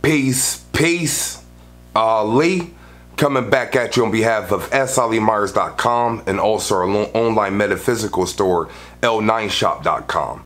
Peace. Ali, coming back at you on behalf of sallyMyers.com and also our online metaphysical store, l9shop.com.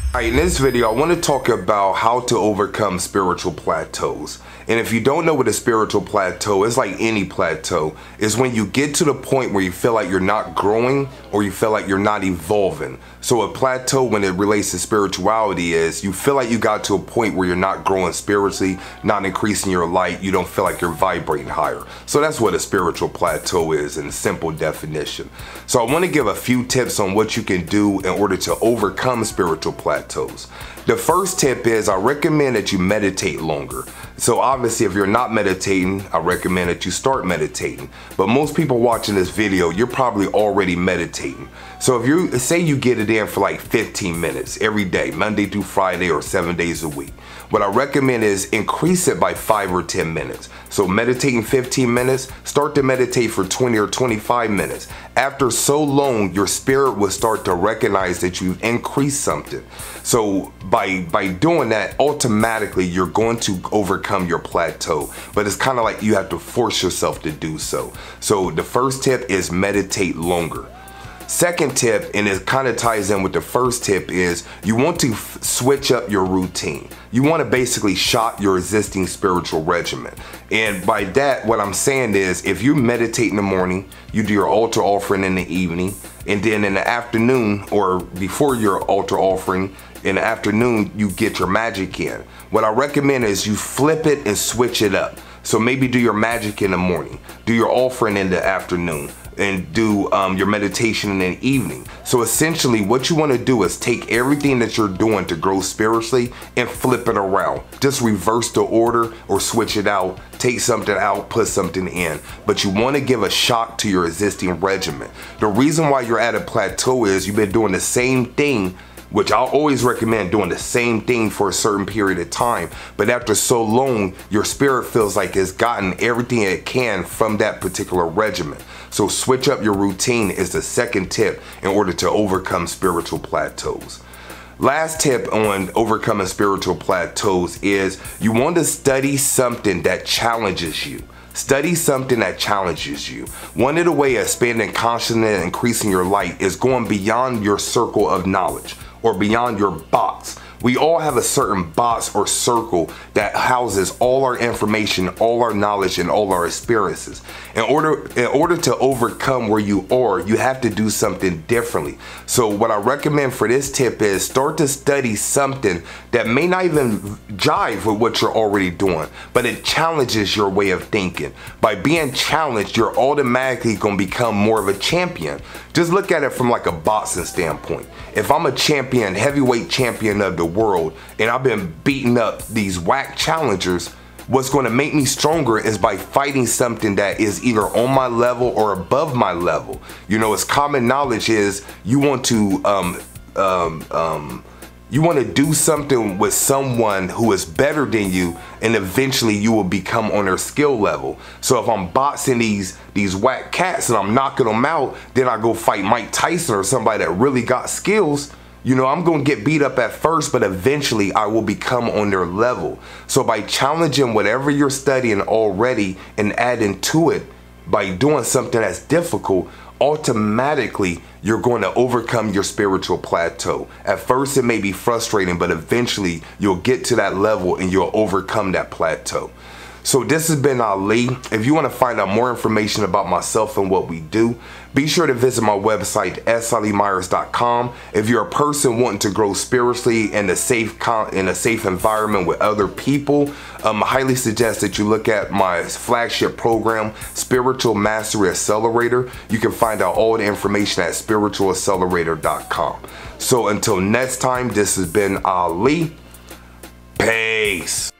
Alright, in this video, I want to talk about how to overcome spiritual plateaus. And if you don't know what a spiritual plateau is, like any plateau, is when you get to the point where you feel like you're not growing or you feel like you're not evolving. So a plateau, when it relates to spirituality, is you feel like you got to a point where you're not growing spiritually, not increasing your light, you don't feel like you're vibrating higher. So that's what a spiritual plateau is in simple definition. So I want to give a few tips on what you can do in order to overcome spiritual plateaus. The first tip is I recommend that you meditate longer. So obviously if you're not meditating, I recommend that you start meditating. But most people watching this video, you're probably already meditating. So if you say you get it in for like 15 minutes every day, Monday through Friday or 7 days a week, what I recommend is increase it by 5 or 10 minutes. So meditating 15 minutes, start to meditate for 20 or 25 minutes. After so long, your spirit will start to recognize that you've increased something. So by doing that, automatically you're going to overcome your plateau. But it's kind of like you have to force yourself to do so. So the first tip is meditate longer. Second tip, and it kind of ties in with the first tip, is you want to switch up your routine. You want to basically shock your existing spiritual regimen. And by that, what I'm saying is if you meditate in the morning, you do your altar offering in the evening, and then in the afternoon or before your altar offering, in the afternoon, you get your magic in. What I recommend is you flip it and switch it up. So maybe do your magic in the morning, do your offering in the afternoon, and do your meditation in the evening. So essentially what you want to do is take everything that you're doing to grow spiritually and flip it around. Just reverse the order or switch it out. Take something out, put something in. But you want to give a shock to your existing regimen. The reason why you're at a plateau is you've been doing the same thing, which I'll always recommend doing the same thing for a certain period of time. But after so long, your spirit feels like it's gotten everything it can from that particular regimen. So switch up your routine is the second tip in order to overcome spiritual plateaus. Last tip on overcoming spiritual plateaus is you want to study something that challenges you. Study something that challenges you. One of the ways of expanding consciousness and increasing your light is going beyond your circle of knowledge or beyond your box. We all have a certain box or circle that houses all our information, all our knowledge, and all our experiences. In order to overcome where you are, you have to do something differently. So what I recommend for this tip is start to study something that may not even jive with what you're already doing, but it challenges your way of thinking. By being challenged, you're automatically going to become more of a champion. Just look at it from like a boxing standpoint. If I'm a champion, heavyweight champion of the world, and I've been beating up these whack challengers, what's going to make me stronger is by fighting something that is either on my level or above my level. You know, it's common knowledge is you want to do something with someone who is better than you, and eventually you will become on their skill level. So if I'm boxing these whack cats and I'm knocking them out, then I go fight Mike Tyson or somebody that really got skills. You know, I'm going to get beat up at first, but eventually I will become on their level. So by challenging whatever you're studying already and adding to it, by doing something that's difficult, automatically you're going to overcome your spiritual plateau. At first it may be frustrating, but eventually you'll get to that level and you'll overcome that plateau. So this has been Ali. If you want to find out more information about myself and what we do, be sure to visit my website, sallyMyers.com. If you're a person wanting to grow spiritually in a safe environment with other people, I highly suggest that you look at my flagship program, Spiritual Mastery Accelerator. You can find out all the information at spiritualaccelerator.com. So until next time, this has been Ali. Peace.